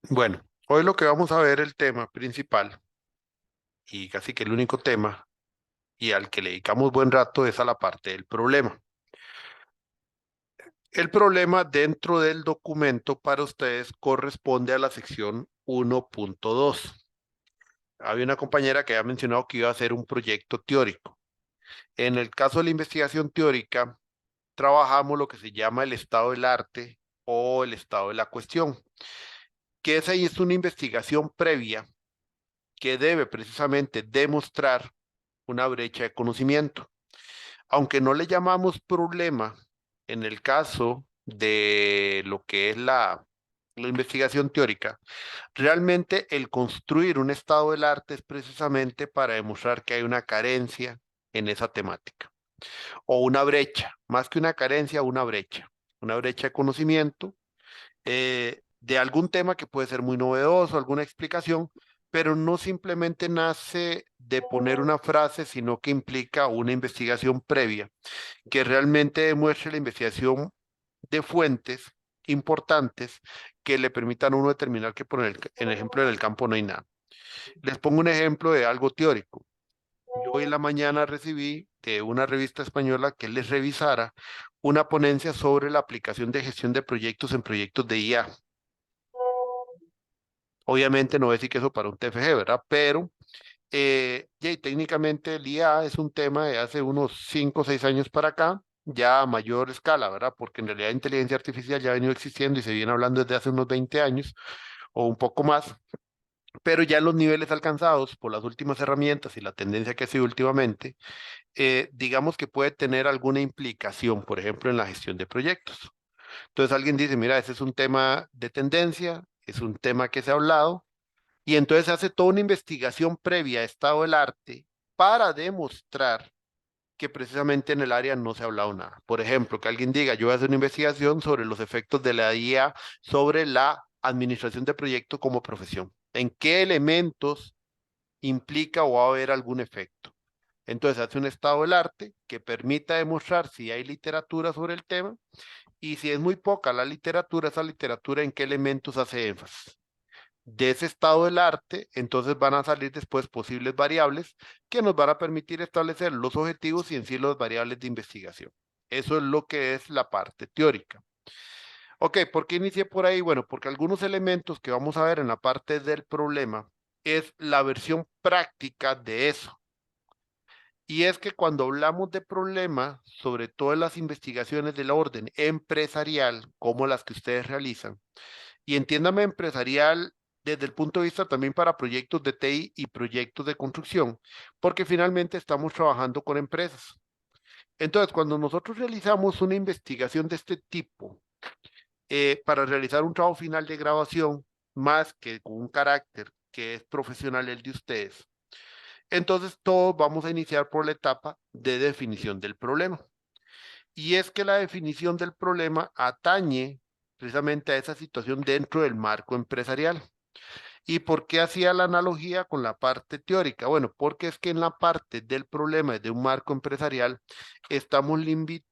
Bueno, hoy lo que vamos a ver, el tema principal y casi que el único tema y al que le dedicamos buen rato es a la parte del problema. El problema dentro del documento para ustedes corresponde a la sección 1.2. Había una compañera que había mencionado que iba a hacer un proyecto teórico. En el caso de la investigación teórica, trabajamos lo que se llama el estado del arte o el estado de la cuestión, que esa es una investigación previa que debe precisamente demostrar una brecha de conocimiento. Aunque no le llamamos problema en el caso de lo que es la investigación teórica, realmente el construir un estado del arte es precisamente para demostrar que hay una carencia en esa temática o una brecha, más que una carencia, una brecha de conocimiento de algún tema que puede ser muy novedoso, alguna explicación, pero no simplemente nace de poner una frase, sino que implica una investigación previa que realmente demuestre la investigación de fuentes importantes que le permitan a uno determinar que por en ejemplo en el campo no hay nada. Les pongo un ejemplo de algo teórico. Yo hoy en la mañana recibí de una revista española que les revisara una ponencia sobre la aplicación de gestión de proyectos en proyectos de IA. Obviamente no voy a decir que eso para un TFG, ¿verdad? Pero y técnicamente el IA es un tema de hace unos 5 o 6 años para acá, ya a mayor escala, ¿verdad? Porque en realidad inteligencia artificial ya ha venido existiendo y se viene hablando desde hace unos 20 años o un poco más, pero ya en los niveles alcanzados por las últimas herramientas y la tendencia que ha sido últimamente, digamos que puede tener alguna implicación, por ejemplo, en la gestión de proyectos. Entonces alguien dice, mira, ese es un tema de tendencia, es un tema que se ha hablado, y entonces se hace toda una investigación previa a estado del arte para demostrar que precisamente en el área no se ha hablado nada. Por ejemplo, que alguien diga, yo voy a hacer una investigación sobre los efectos de la IA sobre la administración de proyectos como profesión. ¿En qué elementos implica o va a haber algún efecto? Entonces hace un estado del arte que permita demostrar si hay literatura sobre el tema y si es muy poca la literatura, esa literatura en qué elementos hace énfasis. De ese estado del arte, entonces van a salir después posibles variables que nos van a permitir establecer los objetivos y en sí las variables de investigación. Eso es lo que es la parte teórica. Ok, ¿por qué inicié por ahí? Bueno, porque algunos elementos que vamos a ver en la parte del problema es la versión práctica de eso. Y es que cuando hablamos de problema, sobre todo en las investigaciones del orden empresarial, como las que ustedes realizan, y entiéndame empresarial desde el punto de vista también para proyectos de TI y proyectos de construcción, porque finalmente estamos trabajando con empresas. Entonces, cuando nosotros realizamos una investigación de este tipo, para realizar un trabajo final de grabación, más que con un carácter que es profesional el de ustedes, entonces todos vamos a iniciar por la etapa de definición del problema. Y es que la definición del problema atañe precisamente a esa situación dentro del marco empresarial. ¿Y por qué hacía la analogía con la parte teórica? Bueno, porque es que en la parte del problema de un marco empresarial estamos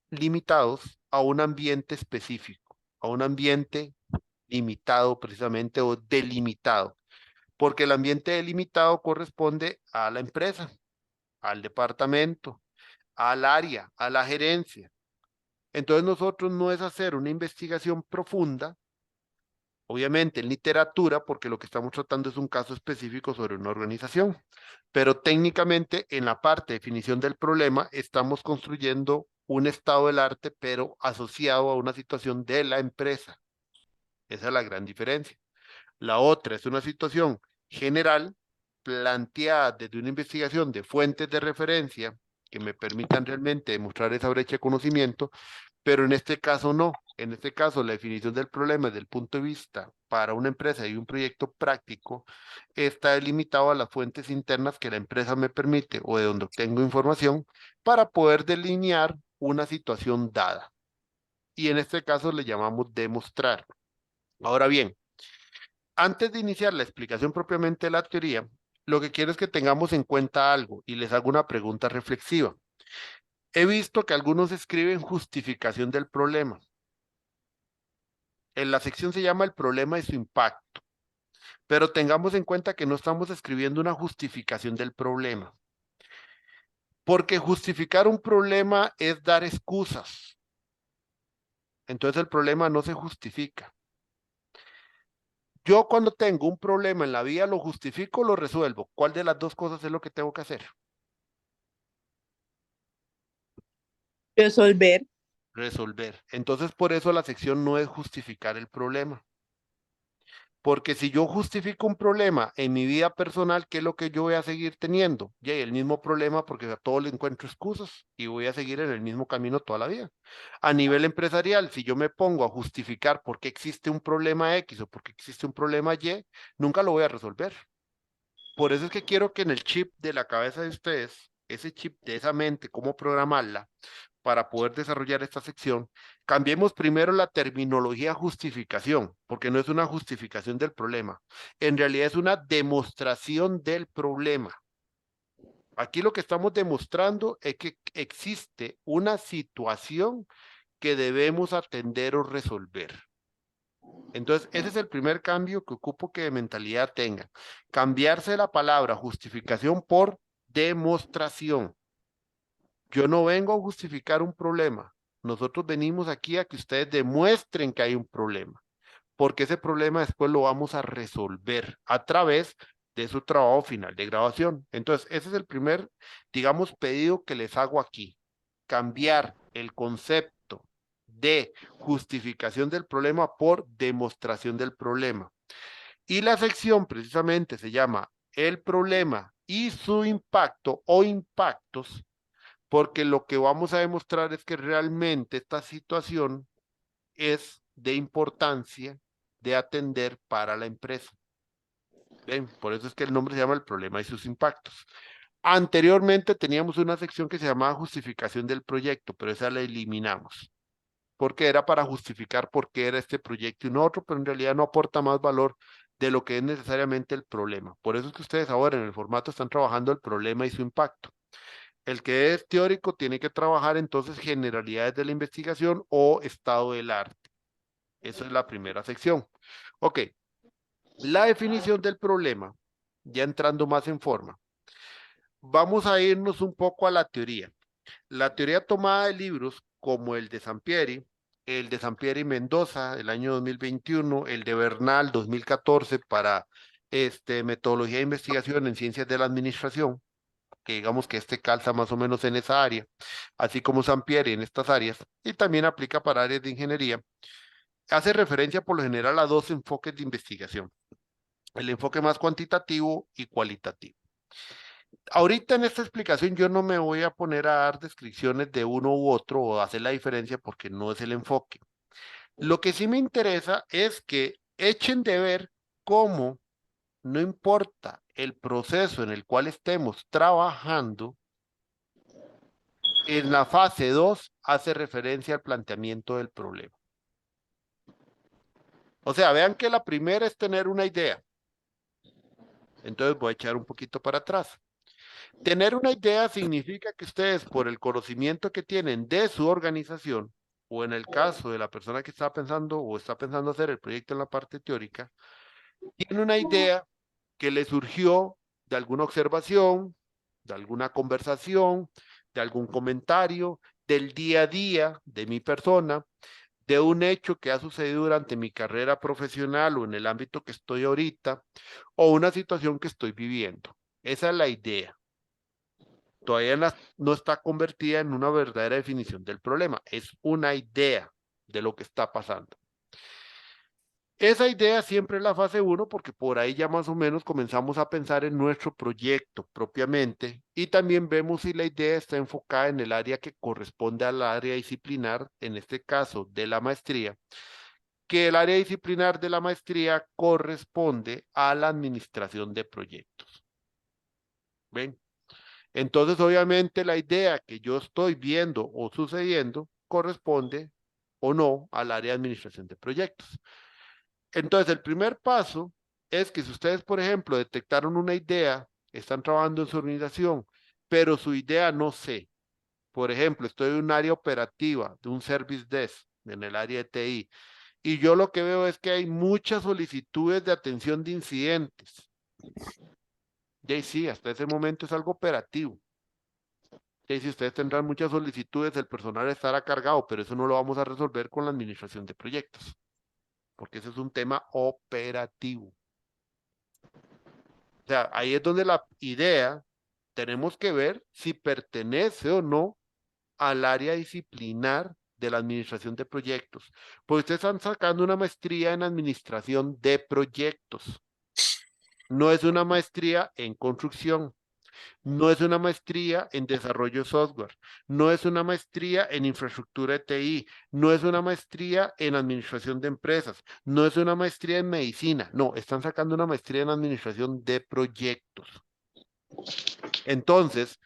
limitados a un ambiente específico, a un ambiente limitado precisamente o delimitado, porque el ambiente delimitado corresponde a la empresa, al departamento, al área, a la gerencia. Entonces nosotros no es hacer una investigación profunda, obviamente en literatura, porque lo que estamos tratando es un caso específico sobre una organización, pero técnicamente en la parte de definición del problema estamos construyendo un estado del arte, pero asociado a una situación de la empresa. Esa es la gran diferencia. La otra es una situación general planteada desde una investigación de fuentes de referencia que me permitan realmente demostrar esa brecha de conocimiento, pero en este caso no. En este caso, la definición del problema desde el punto de vista para una empresa y un proyecto práctico está limitado a las fuentes internas que la empresa me permite o de donde obtengo información para poder delinear una situación dada. Y en este caso le llamamos demostrar. Ahora bien, antes de iniciar la explicación propiamente de la teoría, lo que quiero es que tengamos en cuenta algo y les hago una pregunta reflexiva. He visto que algunos escriben justificación del problema. En la sección se llama el problema y su impacto. Pero tengamos en cuenta que no estamos escribiendo una justificación del problema, porque justificar un problema es dar excusas. Entonces el problema no se justifica. Yo cuando tengo un problema en la vida lo justifico o lo resuelvo. ¿Cuál de las dos cosas es lo que tengo que hacer? Resolver. Resolver. Entonces por eso la sección no es justificar el problema. Porque si yo justifico un problema en mi vida personal, ¿qué es lo que yo voy a seguir teniendo? Ya, el mismo problema porque a todo le encuentro excusas y voy a seguir en el mismo camino toda la vida. A nivel empresarial, si yo me pongo a justificar por qué existe un problema X o por qué existe un problema Y, nunca lo voy a resolver. Por eso es que quiero que en el chip de la cabeza de ustedes, ese chip de esa mente, cómo programarla para poder desarrollar esta sección, cambiemos primero la terminología justificación, porque no es una justificación del problema. En realidad es una demostración del problema. Aquí lo que estamos demostrando es que existe una situación que debemos atender o resolver. Entonces, ese es el primer cambio que ocupo que de mentalidad tenga. Cambiarse la palabra justificación por demostración. Yo no vengo a justificar un problema. Nosotros venimos aquí a que ustedes demuestren que hay un problema, porque ese problema después lo vamos a resolver a través de su trabajo final de grabación. Entonces, ese es el primer, digamos, pedido que les hago aquí. Cambiar el concepto de justificación del problema por demostración del problema. Y la sección precisamente se llama el problema y su impacto o impactos, porque lo que vamos a demostrar es que realmente esta situación es de importancia de atender para la empresa. ¿Ven? Por eso es que el nombre se llama el problema y sus impactos. Anteriormente teníamos una sección que se llamaba justificación del proyecto, pero esa la eliminamos, porque era para justificar por qué era este proyecto y no otro, pero en realidad no aporta más valor de lo que es necesariamente el problema. Por eso es que ustedes ahora en el formato están trabajando el problema y su impacto. El que es teórico tiene que trabajar entonces generalidades de la investigación o estado del arte. Esa es la primera sección. Ok, la definición del problema, ya entrando más en forma. Vamos a irnos un poco a la teoría. La teoría tomada de libros como el de Sampieri Mendoza del año 2021, el de Bernal 2014 para metodología de investigación en ciencias de la administración, que digamos que este calza más o menos en esa área, así como Sampieri en estas áreas, y también aplica para áreas de ingeniería, hace referencia por lo general a dos enfoques de investigación, el enfoque más cuantitativo y cualitativo. Ahorita en esta explicación yo no me voy a poner a dar descripciones de uno u otro o hacer la diferencia porque no es el enfoque. Lo que sí me interesa es que echen de ver cómo, no importa el proceso en el cual estemos trabajando, en la fase 2 hace referencia al planteamiento del problema. O sea, vean que la primera es tener una idea. Entonces voy a echar un poquito para atrás. Tener una idea significa que ustedes, por el conocimiento que tienen de su organización, o en el caso de la persona que está pensando o está pensando hacer el proyecto en la parte teórica, tiene una idea que le surgió de alguna observación, de alguna conversación, de algún comentario, del día a día de mi persona, de un hecho que ha sucedido durante mi carrera profesional o en el ámbito que estoy ahorita, o una situación que estoy viviendo. Esa es la idea. Todavía no está convertida en una verdadera definición del problema, es una idea de lo que está pasando. Esa idea siempre es la fase 1 porque por ahí ya más o menos comenzamos a pensar en nuestro proyecto propiamente y también vemos si la idea está enfocada en el área que corresponde al área disciplinar, en este caso de la maestría, que el área disciplinar de la maestría corresponde a la administración de proyectos. ¿Ven? Entonces, obviamente, la idea que yo estoy viendo o sucediendo corresponde o no al área de administración de proyectos. Entonces, el primer paso es que si ustedes, por ejemplo, detectaron una idea, están trabajando en su organización, pero su idea no sé. Por ejemplo, estoy en un área operativa de un service desk en el área de TI Y yo lo que veo es que hay muchas solicitudes de atención de incidentes. Y ahí sí, hasta ese momento es algo operativo. Y ahí sí, ustedes tendrán muchas solicitudes, el personal estará cargado, pero eso no lo vamos a resolver con la administración de proyectos, porque ese es un tema operativo. O sea, ahí es donde la idea tenemos que ver si pertenece o no al área disciplinar de la administración de proyectos. Pues ustedes están sacando una maestría en administración de proyectos. No es una maestría en construcción, no es una maestría en desarrollo de software, no es una maestría en infraestructura de TI, no es una maestría en administración de empresas, no es una maestría en medicina, no, están sacando una maestría en administración de proyectos. Entonces,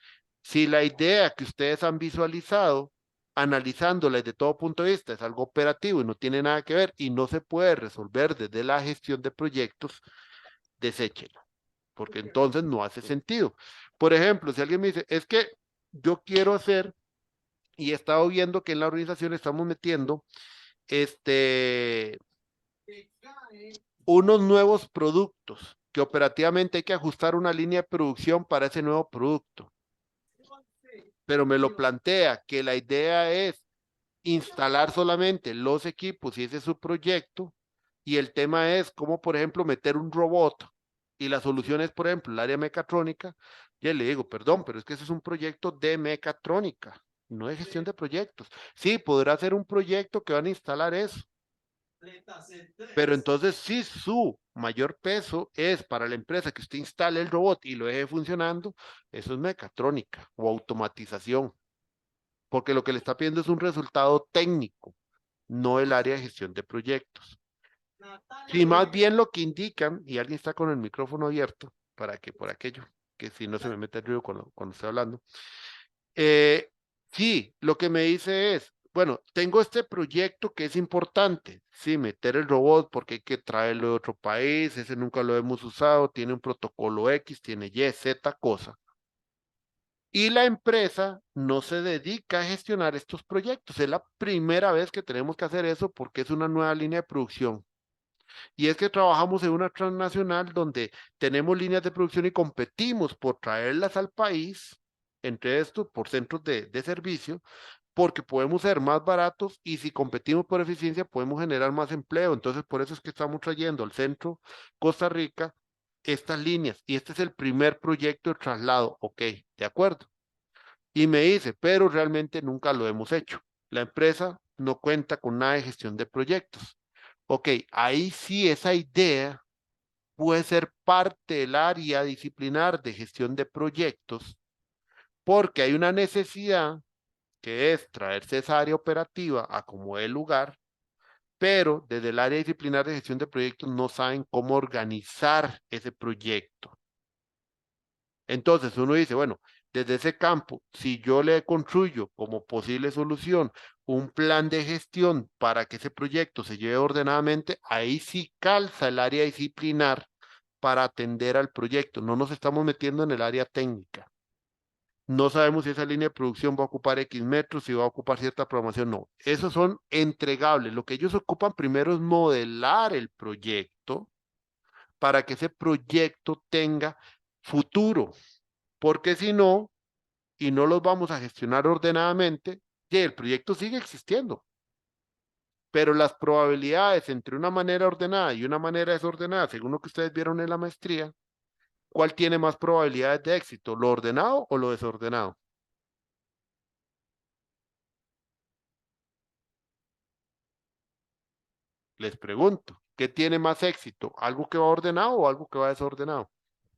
si la idea que ustedes han visualizado, analizándola desde todo punto de vista, es algo operativo y no tiene nada que ver y no se puede resolver desde la gestión de proyectos, deséchela, porque entonces no hace sentido. Por ejemplo, si alguien me dice, es que yo quiero hacer, y he estado viendo que en la organización estamos metiendo este, unos nuevos productos, que operativamente hay que ajustar una línea de producción para ese nuevo producto, pero me lo plantea que la idea es instalar solamente los equipos y ese es su proyecto, y el tema es cómo, por ejemplo, meter un robot y la solución es, por ejemplo, el área mecatrónica, ya le digo, perdón, pero es que ese es un proyecto de mecatrónica, no de gestión de proyectos. Sí, podrá ser un proyecto que van a instalar eso, pero entonces si su mayor peso es para la empresa que usted instale el robot y lo deje funcionando, eso es mecatrónica o automatización, porque lo que le está pidiendo es un resultado técnico, no el área de gestión de proyectos. Si más bien lo que indican, y alguien está con el micrófono abierto, para que por aquello, que si no se me mete el ruido cuando estoy hablando, eh, sí, lo que me dice es, bueno, tengo este proyecto que es importante, sí, meter el robot porque hay que traerlo de otro país, ese nunca lo hemos usado, tiene un protocolo X, tiene Y, Z cosa. Y la empresa no se dedica a gestionar estos proyectos. Es la primera vez que tenemos que hacer eso porque es una nueva línea de producción. Y es que trabajamos en una transnacional donde tenemos líneas de producción y competimos por traerlas al país, entre estos por centros de servicio, porque podemos ser más baratos y si competimos por eficiencia podemos generar más empleo. Entonces, por eso es que estamos trayendo al centro Costa Rica estas líneas y este es el primer proyecto de traslado. Ok, de acuerdo. Y me dice, pero realmente nunca lo hemos hecho. La empresa no cuenta con nada de gestión de proyectos. Ok, ahí sí esa idea puede ser parte del área disciplinar de gestión de proyectos, porque hay una necesidad que es traerse esa área operativa a como el lugar, pero desde el área disciplinar de gestión de proyectos no saben cómo organizar ese proyecto. Entonces uno dice, bueno, desde ese campo, si yo le construyo como posible solución un plan de gestión para que ese proyecto se lleve ordenadamente, ahí sí calza el área disciplinar para atender al proyecto. No nos estamos metiendo en el área técnica. No sabemos si esa línea de producción va a ocupar X metros, si va a ocupar cierta programación. No, esos son entregables. Lo que ellos ocupan primero es modelar el proyecto para que ese proyecto tenga futuro, porque si no, y no los vamos a gestionar ordenadamente, y el proyecto sigue existiendo, pero las probabilidades entre una manera ordenada y una manera desordenada, según lo que ustedes vieron en la maestría, ¿cuál tiene más probabilidades de éxito, lo ordenado o lo desordenado? Les pregunto, ¿qué tiene más éxito? ¿Algo que va ordenado o algo que va desordenado?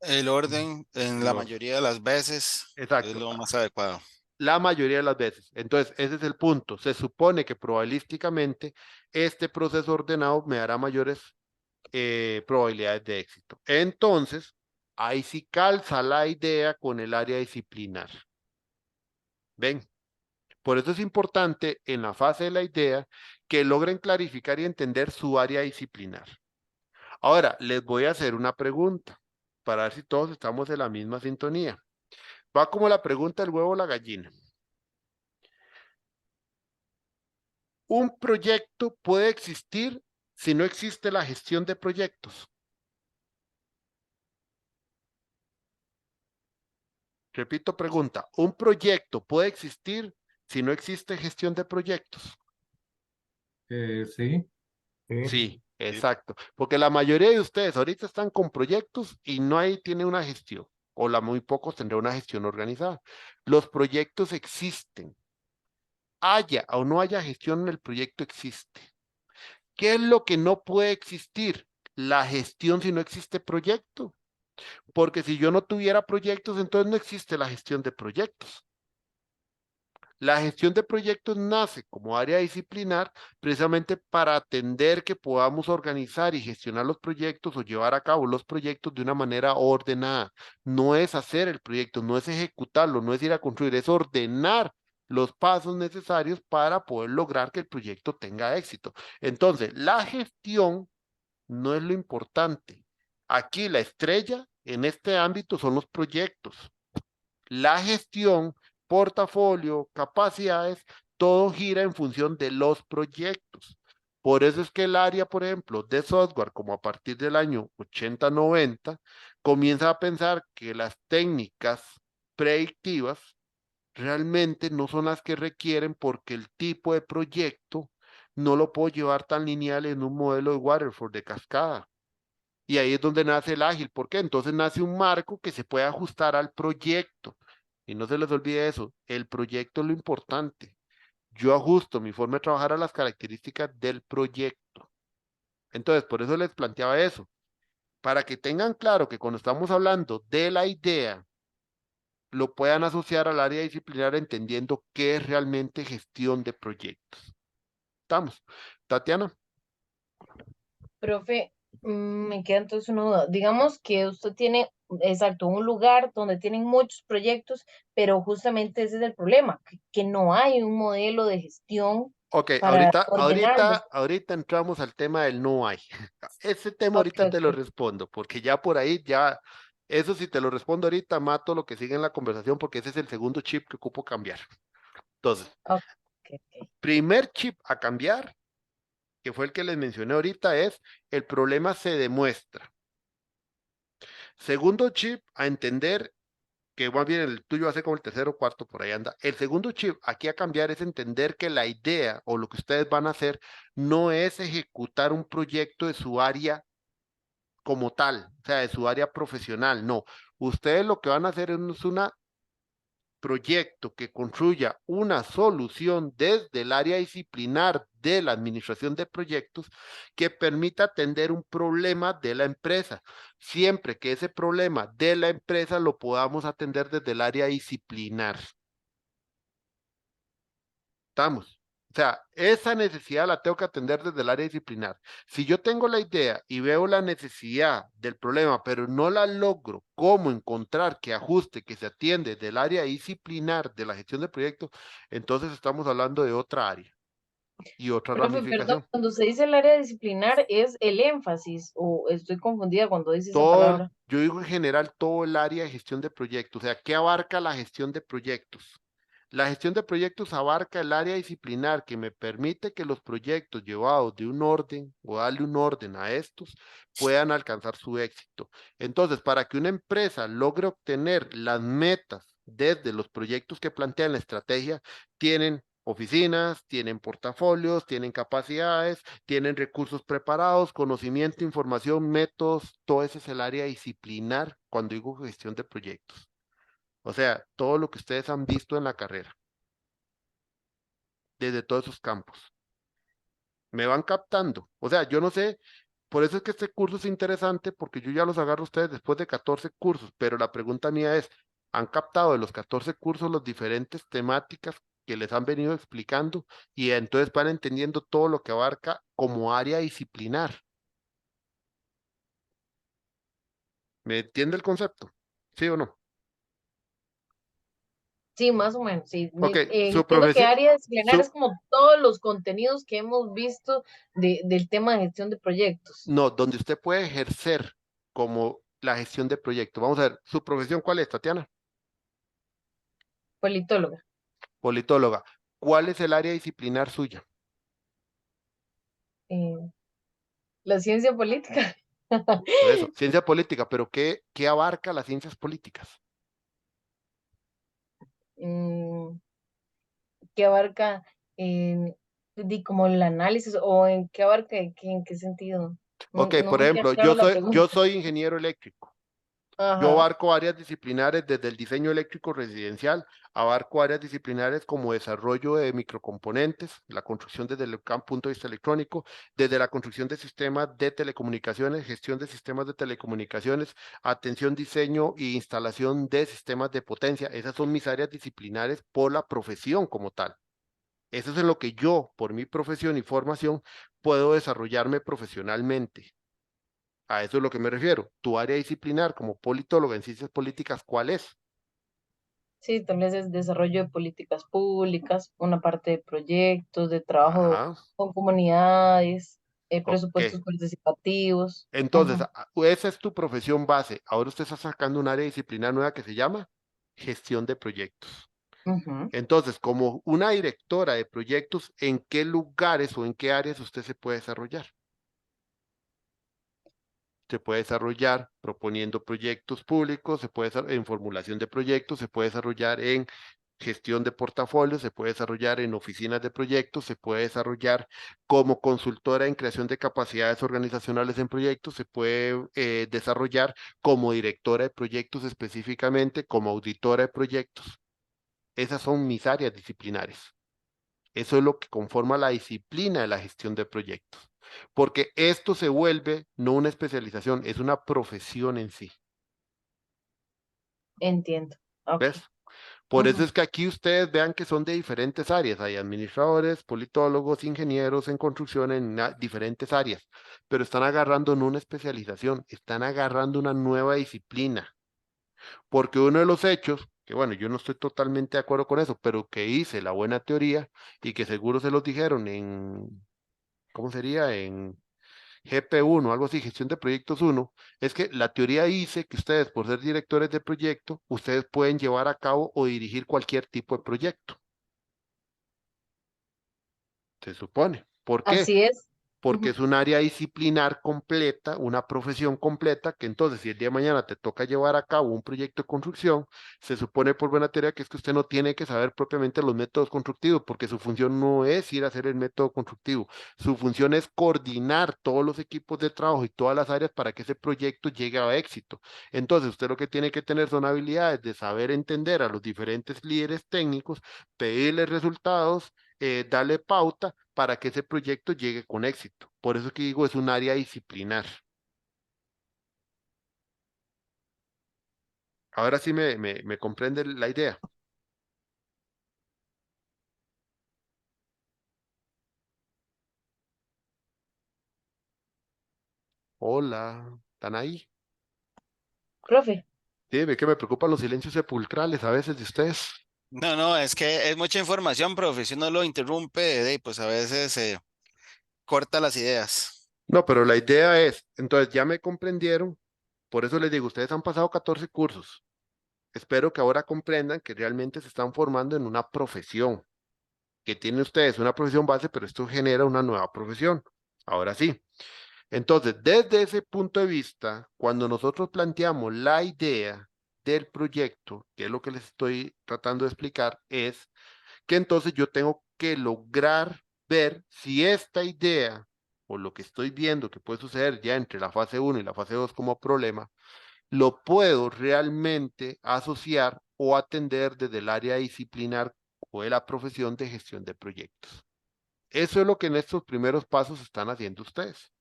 El orden en El la orden. mayoría de las veces es Exacto. lo más adecuado. La mayoría de las veces. Entonces, ese es el punto. Se supone que probabilísticamente este proceso ordenado me dará mayores probabilidades de éxito. Entonces, ahí sí calza la idea con el área disciplinar. ¿Ven? Por eso es importante en la fase de la idea que logren clarificar y entender su área disciplinar. Ahora, les voy a hacer una pregunta para ver si todos estamos en la misma sintonía. Va como la pregunta del huevo o la gallina. Un proyecto puede existir si no existe la gestión de proyectos? Repito pregunta, ¿un proyecto puede existir si no existe gestión de proyectos? Sí, sí. Sí, Sí. exacto. Porque la mayoría de ustedes ahorita están con proyectos y no hay, tiene una gestión, o la muy pocos tendrán una gestión organizada. Los proyectos existen. Haya o no haya gestión, el proyecto existe. ¿Qué es lo que no puede existir? La gestión si no existe proyecto. Porque si yo no tuviera proyectos, entonces no existe la gestión de proyectos. La gestión de proyectos nace como área disciplinar precisamente para atender que podamos organizar y gestionar los proyectos o llevar a cabo los proyectos de una manera ordenada. No es hacer el proyecto, no es ejecutarlo, no es ir a construir, es ordenar los pasos necesarios para poder lograr que el proyecto tenga éxito. Entonces, la gestión no es lo importante. Aquí la estrella en este ámbito son los proyectos. La gestión, portafolio, capacidades, todo gira en función de los proyectos. Por eso es que el área, por ejemplo, de software, como a partir del año 80-90, comienza a pensar que las técnicas predictivas realmente no son las que requieren porque el tipo de proyecto no lo puedo llevar tan lineal en un modelo de waterfall de cascada. Y ahí es donde nace el ágil. ¿Por qué? Entonces nace un marco que se puede ajustar al proyecto. Y no se les olvide eso, el proyecto es lo importante. Yo ajusto mi forma de trabajar a las características del proyecto. Entonces, por eso les planteaba eso, para que tengan claro que cuando estamos hablando de la idea, lo puedan asociar al área disciplinar entendiendo qué es realmente gestión de proyectos. ¿Estamos? Tatiana. Profe, me queda entonces una duda. Digamos que usted tiene, exacto, un lugar donde tienen muchos proyectos, pero justamente ese es el problema, que no hay un modelo de gestión Ok, para ordenarlos. ahorita entramos al tema del no hay. Ese tema Ok, ahorita te lo ok, respondo, porque ya por ahí ya, eso si te lo respondo ahorita, mato lo que sigue en la conversación, porque ese es el segundo chip que ocupo cambiar. Entonces, ok, ok. primer chip a cambiar, que fue el que les mencioné ahorita, es el problema se demuestra. Segundo chip a entender, que más bien el tuyo va a ser como el tercero o cuarto, por ahí anda. El segundo chip aquí a cambiar es entender que la idea o lo que ustedes van a hacer no es ejecutar un proyecto de su área como tal, o sea, de su área profesional, no. Ustedes lo que van a hacer es un proyecto que construya una solución desde el área disciplinar de la administración de proyectos que permita atender un problema de la empresa, siempre que ese problema de la empresa lo podamos atender desde el área disciplinar. ¿Estamos? O sea, esa necesidad la tengo que atender desde el área disciplinar. Si yo tengo la idea y veo la necesidad del problema, pero no la logro, cómo encontrar que ajuste, que se atiende del área disciplinar de la gestión de proyectos, entonces estamos hablando de otra área y otra Profe, perdón, ramificación. cuando se dice el área disciplinar, ¿es el énfasis o estoy confundida cuando dice esa Todo, palabra? yo digo en general todo el área de gestión de proyectos, o sea, ¿qué abarca la gestión de proyectos? La gestión de proyectos abarca el área disciplinar que me permite que los proyectos llevados de un orden o darle un orden a estos puedan alcanzar su éxito. Entonces, para que una empresa logre obtener las metas desde los proyectos que plantean la estrategia, tienen oficinas, tienen portafolios, tienen capacidades, tienen recursos preparados, conocimiento, información, métodos, todo ese es el área disciplinar cuando digo gestión de proyectos. O sea, todo lo que ustedes han visto en la carrera, desde todos esos campos. Me van captando. O sea, yo no sé, por eso es que este curso es interesante, porque yo ya los agarro a ustedes después de 14 cursos, pero la pregunta mía es, ¿han captado de los 14 cursos las diferentes temáticas que les han venido explicando? Y entonces van entendiendo todo lo que abarca como área disciplinar. ¿Me entiende el concepto? ¿Sí o no? Sí, más o menos, sí. Ok, su Entiendo que profesión, área disciplinar es su, como todos los contenidos que hemos visto del tema de gestión de proyectos. no, donde usted puede ejercer como la gestión de proyectos. Vamos a ver, ¿su profesión cuál es, Tatiana? Politóloga. Politóloga. ¿Cuál es el área disciplinar suya? eh, La ciencia política. Por eso, ciencia política, pero ¿qué abarca las ciencias políticas? Mm, ¿Qué abarca como el análisis o en qué abarca, en qué sentido? No, Ok, no por me queda ejemplo, claro la yo pregunta. soy ingeniero eléctrico. Yo Ajá, abarco áreas disciplinares desde el diseño eléctrico residencial, abarco áreas disciplinares como desarrollo de microcomponentes, la construcción desde el punto de vista electrónico, desde la construcción de sistemas de telecomunicaciones, gestión de sistemas de telecomunicaciones, atención, diseño e instalación de sistemas de potencia. Esas son mis áreas disciplinares por la profesión como tal. Eso es en lo que yo, por mi profesión y formación, puedo desarrollarme profesionalmente. A eso es lo que me refiero. Tu área disciplinar como politóloga en ciencias políticas, ¿cuál es? sí, tal vez es desarrollo de políticas públicas, una parte de proyectos, de trabajo Ajá, con comunidades, ok. presupuestos participativos. Entonces, Ujú, esa es tu profesión base. Ahora usted está sacando un área disciplinar nueva que se llama gestión de proyectos. ujú. Entonces, como una directora de proyectos, ¿en qué lugares o en qué áreas usted se puede desarrollar? Se puede desarrollar proponiendo proyectos públicos, se puede en formulación de proyectos, se puede desarrollar en gestión de portafolios, se puede desarrollar en oficinas de proyectos, se puede desarrollar como consultora en creación de capacidades organizacionales en proyectos, se puede desarrollar como directora de proyectos específicamente, como auditora de proyectos. Esas son mis áreas disciplinares. Eso es lo que conforma la disciplina de la gestión de proyectos. Porque esto se vuelve no una especialización, es una profesión en sí. Entiendo. Ok. ¿Ves? Por eso Ujú. es que aquí ustedes vean que son de diferentes áreas. Hay administradores, politólogos, ingenieros en construcción en diferentes áreas, pero están agarrando no una especialización, están agarrando una nueva disciplina. Porque uno de los hechos, que bueno, yo no estoy totalmente de acuerdo con eso, pero que hice la buena teoría y que seguro se los dijeron en, ¿cómo sería? En GP1, algo así, gestión de proyectos uno, es que la teoría dice que ustedes, por ser directores de proyecto, ustedes pueden llevar a cabo o dirigir cualquier tipo de proyecto, se supone. ¿Por qué? Así es. Porque Ujú. es un área disciplinar completa, una profesión completa, que entonces si el día de mañana te toca llevar a cabo un proyecto de construcción, se supone por buena teoría que es que usted no tiene que saber propiamente los métodos constructivos, porque su función no es ir a hacer el método constructivo, su función es coordinar todos los equipos de trabajo y todas las áreas para que ese proyecto llegue a éxito. Entonces usted lo que tiene que tener son habilidades de saber entender a los diferentes líderes técnicos, pedirles resultados, darle pauta para que ese proyecto llegue con éxito. Por eso que digo, es un área disciplinar. Ahora sí me comprende la idea. Hola, ¿están ahí? Profe, Sí, ve que me preocupan los silencios sepulcrales a veces de ustedes. No, no, es que es mucha información, profe. Si uno lo interrumpe, pues a veces corta las ideas. No, pero la idea es, entonces ya me comprendieron, por eso les digo, ustedes han pasado 14 cursos. Espero que ahora comprendan que realmente se están formando en una profesión, que tienen ustedes una profesión base, pero esto genera una nueva profesión. Ahora sí. Entonces, desde ese punto de vista, cuando nosotros planteamos la idea del proyecto, que es lo que les estoy tratando de explicar, es que entonces yo tengo que lograr ver si esta idea o lo que estoy viendo que puede suceder ya entre la fase uno y la fase 2 como problema, lo puedo realmente asociar o atender desde el área disciplinar o de la profesión de gestión de proyectos. Eso es lo que en estos primeros pasos están haciendo ustedes,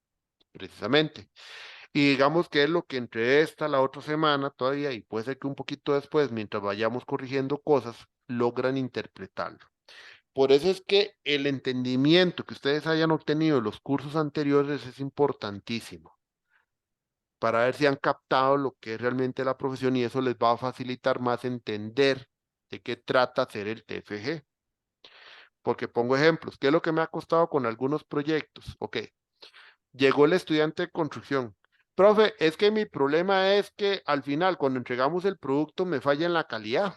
precisamente. Y digamos que es lo que entre esta, la otra semana todavía, y puede ser que un poquito después, mientras vayamos corrigiendo cosas, logran interpretarlo. Por eso es que el entendimiento que ustedes hayan obtenido en los cursos anteriores es importantísimo, para ver si han captado lo que es realmente la profesión y eso les va a facilitar más entender de qué trata hacer el TFG. Porque pongo ejemplos, ¿qué es lo que me ha costado con algunos proyectos? Ok, llegó el estudiante de construcción. Profe, es que mi problema es que al final, cuando entregamos el producto, me falla en la calidad.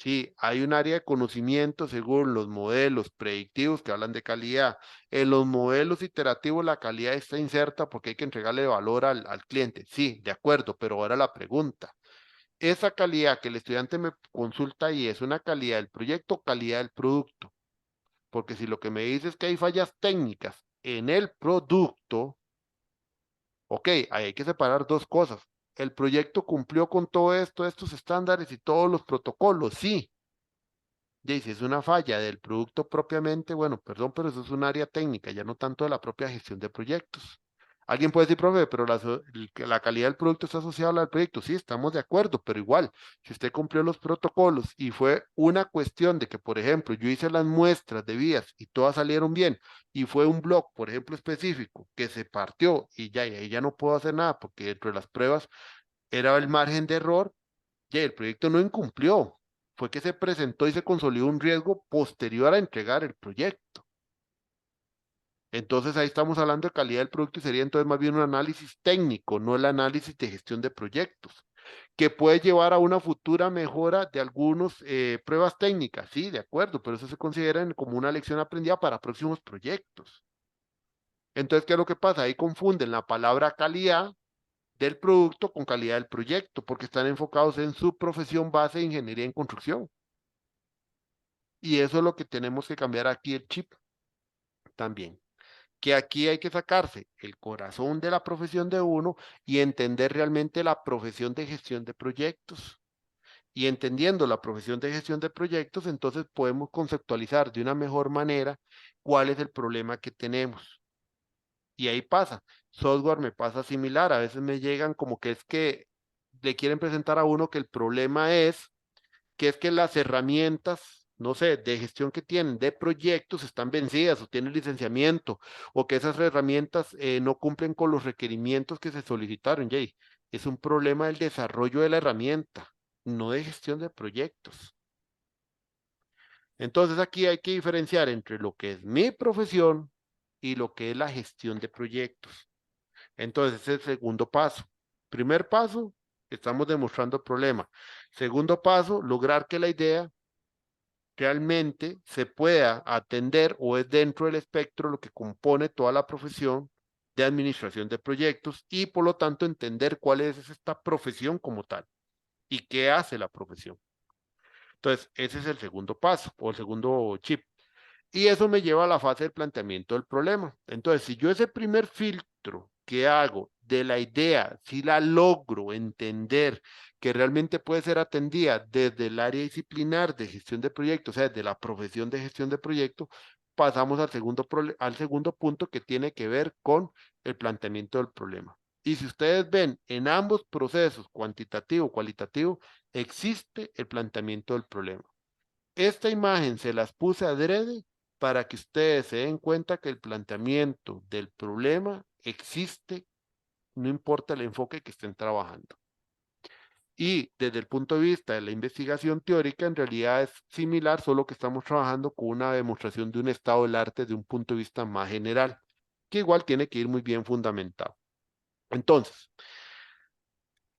Sí, hay un área de conocimiento según los modelos predictivos que hablan de calidad. En los modelos iterativos la calidad está inserta porque hay que entregarle valor al cliente. Sí, de acuerdo, pero ahora la pregunta, esa calidad que el estudiante me consulta ahí es una calidad del proyecto o calidad del producto. Porque si lo que me dice es que hay fallas técnicas en el producto, ok, ahí hay que separar dos cosas. El proyecto cumplió con todo esto, estos estándares y todos los protocolos, sí. Y si es una falla del producto propiamente, bueno, perdón, pero eso es un área técnica, ya no tanto de la propia gestión de proyectos. Alguien puede decir, profe, pero la calidad del producto está asociada al proyecto. Sí, estamos de acuerdo, pero igual, si usted cumplió los protocolos y fue una cuestión de que, por ejemplo, yo hice las muestras de vías y todas salieron bien, y fue un blog, por ejemplo, específico, que se partió y ahí ya no puedo hacer nada porque dentro de las pruebas era el margen de error, ya el proyecto no incumplió, fue que se presentó y se consolidó un riesgo posterior a entregar el proyecto. Entonces ahí estamos hablando de calidad del producto y sería entonces más bien un análisis técnico, no el análisis de gestión de proyectos, que puede llevar a una futura mejora de algunas pruebas técnicas, sí, de acuerdo, pero eso se considera como una lección aprendida para próximos proyectos. Entonces, ¿qué es lo que pasa? Ahí confunden la palabra calidad del producto con calidad del proyecto, porque están enfocados en su profesión base de ingeniería en construcción. Y eso es lo que tenemos que cambiar aquí el chip también. Que aquí hay que sacarse el corazón de la profesión de uno y entender realmente la profesión de gestión de proyectos. Y entendiendo la profesión de gestión de proyectos, entonces podemos conceptualizar de una mejor manera cuál es el problema que tenemos. Y ahí pasa. Software me pasa similar. A veces me llegan como que es que le quieren presentar a uno que el problema es que las herramientas, no sé, de gestión que tienen de proyectos están vencidas o tienen licenciamiento o que esas herramientas no cumplen con los requerimientos que se solicitaron. Jay, es un problema del desarrollo de la herramienta, no de gestión de proyectos. Entonces aquí hay que diferenciar entre lo que es mi profesión y lo que es la gestión de proyectos. Entonces, ese es el segundo paso. Primer paso, estamos demostrando el problema. Segundo paso, lograr que la idea realmente se pueda atender o es dentro del espectro lo que compone toda la profesión de administración de proyectos y por lo tanto entender cuál es esta profesión como tal y qué hace la profesión. Entonces, ese es el segundo paso o el segundo chip. Y eso me lleva a la fase del planteamiento del problema. Entonces, si yo ese primer filtro que hago de la idea, si la logro entender que realmente puede ser atendida desde el área disciplinar de gestión de proyectos, o sea, desde la profesión de gestión de proyectos, pasamos al segundo punto que tiene que ver con el planteamiento del problema. Y si ustedes ven en ambos procesos, cuantitativo, cualitativo, existe el planteamiento del problema. Esta imagen se las puse adrede para que ustedes se den cuenta que el planteamiento del problema existe, no importa el enfoque que estén trabajando. Y desde el punto de vista de la investigación teórica, en realidad es similar, solo que estamos trabajando con una demostración de un estado del arte de un punto de vista más general, que igual tiene que ir muy bien fundamentado. Entonces,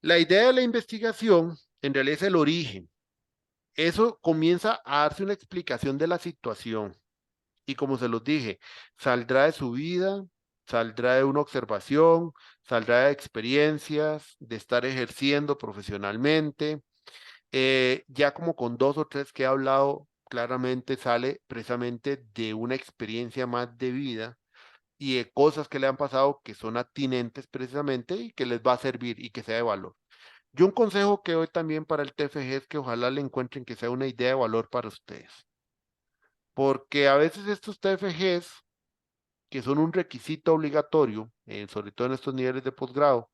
la idea de la investigación en realidad es el origen. Eso comienza a darse una explicación de la situación. Y como se los dije, saldrá de su vida, saldrá de una observación, saldrá de experiencias, de estar ejerciendo profesionalmente. Ya como con dos o tres que he hablado, claramente sale precisamente de una experiencia más de vida y de cosas que le han pasado que son atinentes precisamente y que les va a servir y que sea de valor. Yo un consejo que doy también para el TFG es que ojalá le encuentren que sea una idea de valor para ustedes. Porque a veces estos TFGs que son un requisito obligatorio, sobre todo en estos niveles de posgrado.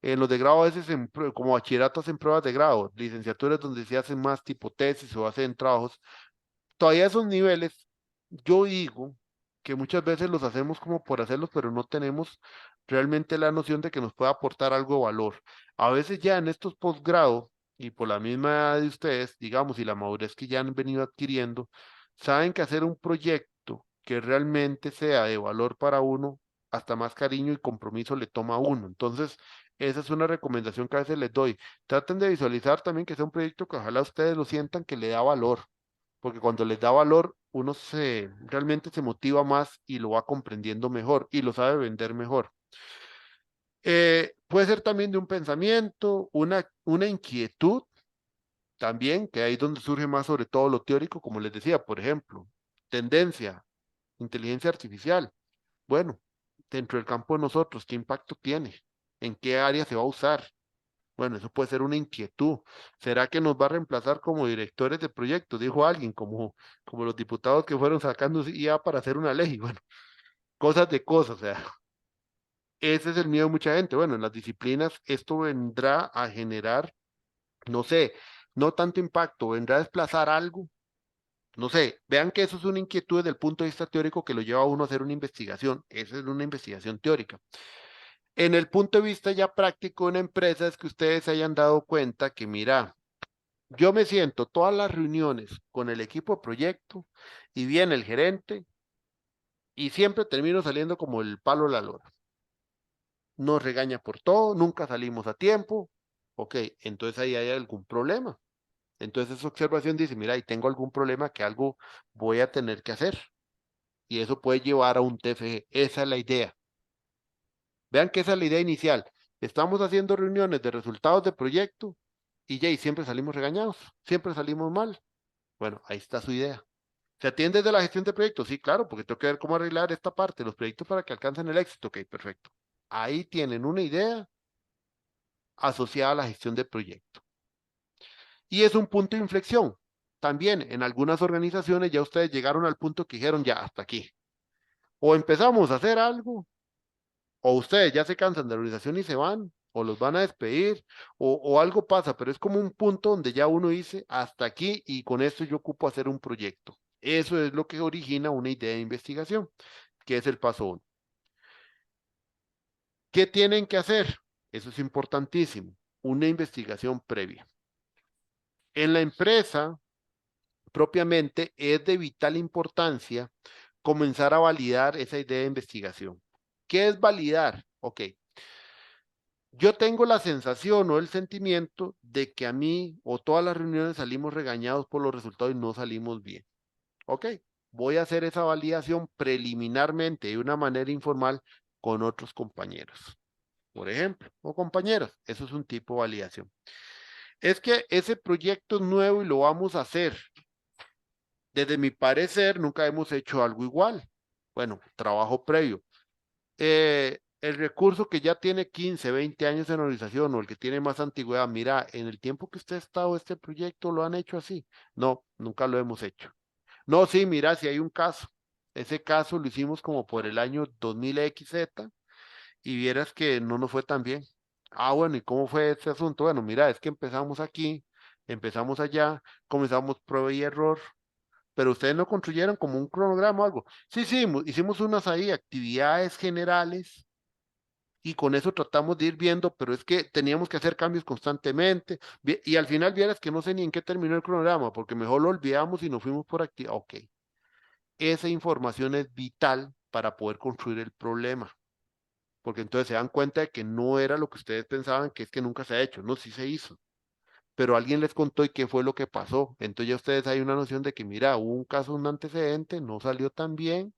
En los de grado a veces, como bachilleratos en pruebas de grado, licenciaturas donde se hacen más tipo tesis o hacen trabajos, todavía esos niveles, yo digo que muchas veces los hacemos como por hacerlos, pero no tenemos realmente la noción de que nos pueda aportar algo de valor. A veces ya en estos posgrados, y por la misma edad de ustedes, digamos, y la madurez que ya han venido adquiriendo, saben que hacer un proyecto que realmente sea de valor para uno, hasta más cariño y compromiso le toma a uno. Entonces, esa es una recomendación que a veces les doy. Traten de visualizar también que sea un proyecto que ojalá ustedes lo sientan que le da valor, porque cuando les da valor, uno realmente se motiva más y lo va comprendiendo mejor y lo sabe vender mejor. Puede ser también de un pensamiento, una inquietud también, que ahí es donde surge más sobre todo lo teórico, como les decía, por ejemplo, tendencia, inteligencia artificial. Bueno, dentro del campo de nosotros, ¿qué impacto tiene? ¿En qué área se va a usar? Bueno, eso puede ser una inquietud. ¿Será que nos va a reemplazar como directores de proyectos? Dijo alguien, como los diputados que fueron sacando IA para hacer una ley. Bueno, cosas de cosas, o sea, ese es el miedo de mucha gente. Bueno, en las disciplinas esto vendrá a generar, no sé, no tanto impacto, vendrá a desplazar algo. No sé, vean que eso es una inquietud desde el punto de vista teórico que lo lleva a uno a hacer una investigación. Esa es una investigación teórica. En el punto de vista ya práctico de una empresa es que ustedes se hayan dado cuenta que, mira, yo me siento todas las reuniones con el equipo de proyecto y viene el gerente y siempre termino saliendo como el palo a la lora. Nos regaña por todo, nunca salimos a tiempo. Ok, entonces ahí hay algún problema. Entonces esa observación dice, mira, ahí tengo algún problema que algo voy a tener que hacer. Y eso puede llevar a un TFG. Esa es la idea. Vean que esa es la idea inicial. Estamos haciendo reuniones de resultados de proyecto y ya, y siempre salimos regañados, siempre salimos mal. Bueno, ahí está su idea. ¿Se atiende de la gestión de proyectos? Sí, claro, porque tengo que ver cómo arreglar esta parte, los proyectos para que alcancen el éxito. Ok, perfecto. Ahí tienen una idea asociada a la gestión de proyecto. Y es un punto de inflexión. También en algunas organizaciones ya ustedes llegaron al punto que dijeron ya hasta aquí. O empezamos a hacer algo, o ustedes ya se cansan de la organización y se van, o los van a despedir, o algo pasa, pero es como un punto donde ya uno dice hasta aquí y con esto yo ocupo hacer un proyecto. Eso es lo que origina una idea de investigación, que es el paso 1. ¿Qué tienen que hacer? Eso es importantísimo, una investigación previa. En la empresa, propiamente, es de vital importancia comenzar a validar esa idea de investigación. ¿Qué es validar? Ok, yo tengo la sensación o el sentimiento de que a mí o todas las reuniones salimos regañados por los resultados y no salimos bien. Ok, voy a hacer esa validación preliminarmente de una manera informal con otros compañeros, por ejemplo, o compañeros. Eso es un tipo de validación. Es que ese proyecto es nuevo y lo vamos a hacer. Desde mi parecer, nunca hemos hecho algo igual. Bueno, trabajo previo. El recurso que ya tiene 15, 20 años en organización o el que tiene más antigüedad, mira, en el tiempo que usted ha estado este proyecto lo han hecho así. No, nunca lo hemos hecho. No, sí, mira, si hay un caso. Ese caso lo hicimos como por el año 2000 XZ y vieras que no nos fue tan bien. Ah, bueno, ¿y cómo fue ese asunto? Bueno, mira, es que empezamos aquí, empezamos allá, comenzamos prueba y error, pero ustedes no construyeron como un cronograma o algo. Sí, sí, hicimos unas ahí, actividades generales y con eso tratamos de ir viendo, pero es que teníamos que hacer cambios constantemente y al final vieras que no sé ni en qué terminó el cronograma, porque mejor lo olvidamos y nos fuimos por actividad. Ok, esa información es vital para poder construir el problema, porque entonces se dan cuenta de que no era lo que ustedes pensaban, que es que nunca se ha hecho, no, sí se hizo, pero alguien les contó y qué fue lo que pasó. Entonces ya ustedes hay una noción de que, mira, hubo un caso, un antecedente, no salió tan bien.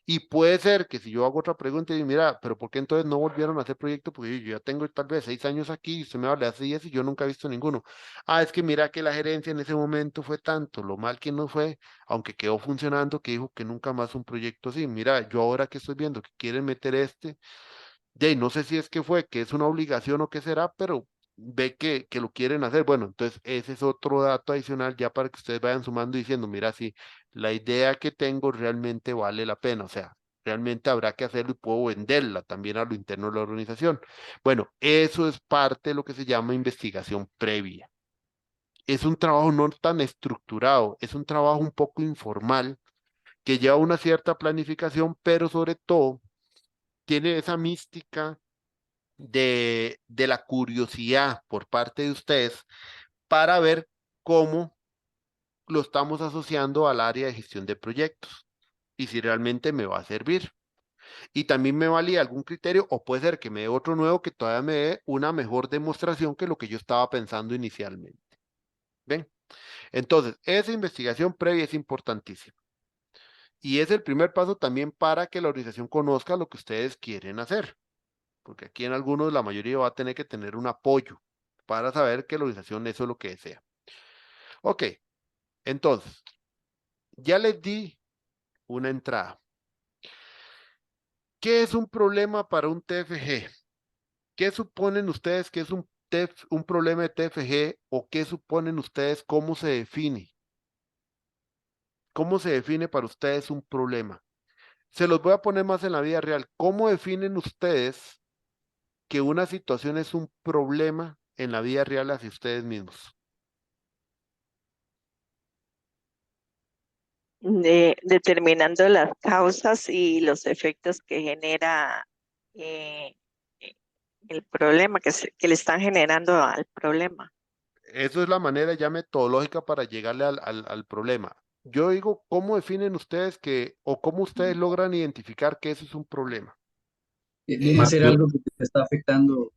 Y puede ser que si yo hago otra pregunta y mira, pero ¿por qué entonces no volvieron a hacer proyecto? Porque yo ya tengo tal vez 6 años aquí y usted me habla hace 10 y yo nunca he visto ninguno. Ah, es que mira que la gerencia en ese momento fue tanto, lo mal que no fue, aunque quedó funcionando, que dijo que nunca más un proyecto así. Mira, yo ahora que estoy viendo que quieren meter no sé si es que fue, que es una obligación o qué será, pero ve que lo quieren hacer. Bueno, entonces ese es otro dato adicional ya para que ustedes vayan sumando y diciendo, mira, si la idea que tengo realmente vale la pena, o sea, realmente habrá que hacerlo y puedo venderla también a lo interno de la organización. Bueno, eso es parte de lo que se llama investigación previa. Es un trabajo no tan estructurado, es un trabajo un poco informal que lleva una cierta planificación, pero sobre todo tiene esa mística de la curiosidad por parte de ustedes para ver cómo lo estamos asociando al área de gestión de proyectos y si realmente me va a servir. Y también me valía algún criterio, o puede ser que me dé otro nuevo que todavía me dé una mejor demostración que lo que yo estaba pensando inicialmente. ¿Ven? Entonces, esa investigación previa es importantísima. Y es el primer paso también para que la organización conozca lo que ustedes quieren hacer. Porque aquí en algunos, la mayoría va a tener que tener un apoyo para saber que la organización eso es lo que desea. Ok, entonces, ya les di una entrada. ¿Qué es un problema para un TFG? ¿Qué suponen ustedes que es un problema de TFG o qué suponen ustedes cómo se define? ¿Cómo se define para ustedes un problema? Se los voy a poner más en la vida real. ¿Cómo definen ustedes que una situación es un problema en la vida real hacia ustedes mismos? Determinando las causas y los efectos que genera eh, eh, el problema, que le están generando al problema. Eso es la manera ya metodológica para llegarle al problema. Yo digo, ¿cómo definen ustedes que, o cómo ustedes logran identificar que eso es un problema? Viene a ser algo que te está afectando,